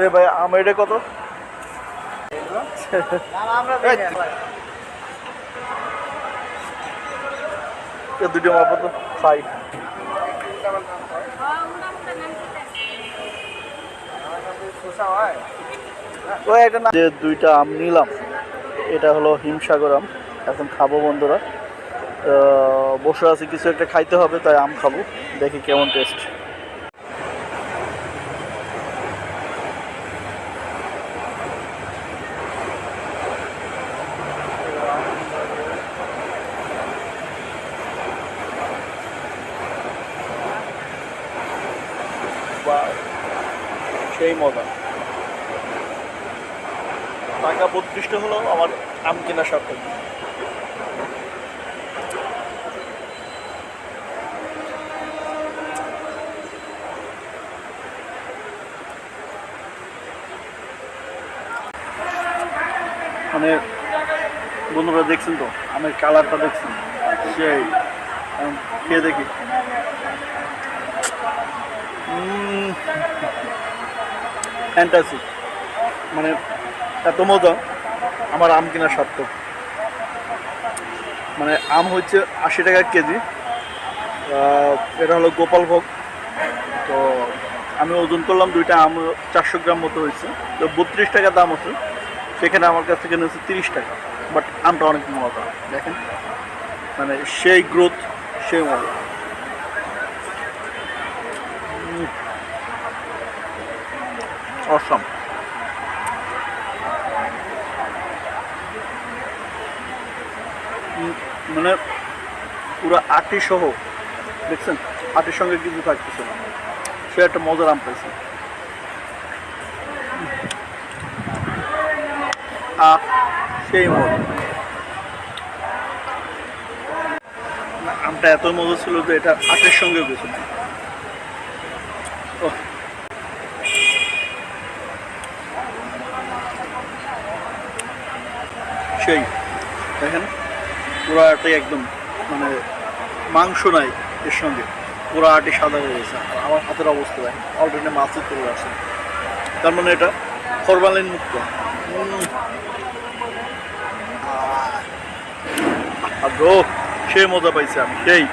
এ ভাই আম এটা কত? দুটো মাপো তো খাই। যে দুইটা আম নিলাম, এটা হলো হিমসাগর আম। এখন খাবো বন্ধুরা, বসে আছি, কিছু একটা খাইতে হবে, তাই আম খাবো, দেখি কেমন টেস্ট। সেই মজা। টাকা 32টা হলো আমার আম কেনার সাথে। মানে বন্ধুরা দেখছেন তো আমের কালারটা, দেখছেন সেই খেয়ে দেখি। ফ্যান্টাসি, মানে এত মজা, আমার আম কেনার সার্থক। মানে আম হচ্ছে 80 টাকা কেজি, এটা হলো গোপালভোগ। তো আমি ওজন করলাম, দুইটা আম 400 গ্রাম মতো হয়েছে, তো 32 টাকা দাম হচ্ছে। সেখানে আমার কাছ থেকে নিয়েছে 30 টাকা। বাট আমটা অনেক মজা, দেখেন, মানে সেই গ্রোথ, সেই মজা। অসাম। মানে পুরো আটি সহ, দেখছেন, আটির সঙ্গে কিছু থাকতেছে না, সে একটা মজার আম পাইছে। সেই মজা, আমটা এত মজা ছিল যে এটা আটের সঙ্গেও গেছে। সেই দেখেন, পুরো আটি একদম, মানে মাংস নাই এর সঙ্গে, পুরো আটি সাদা হয়ে গেছে। আর আমার হাতের অবস্থা দেখেন, অলরেডি মাছই চলে আসছে, তার মানে এটা ফরমালিন মুক্ত। আর সেই মজা পাইছি আমি, সেই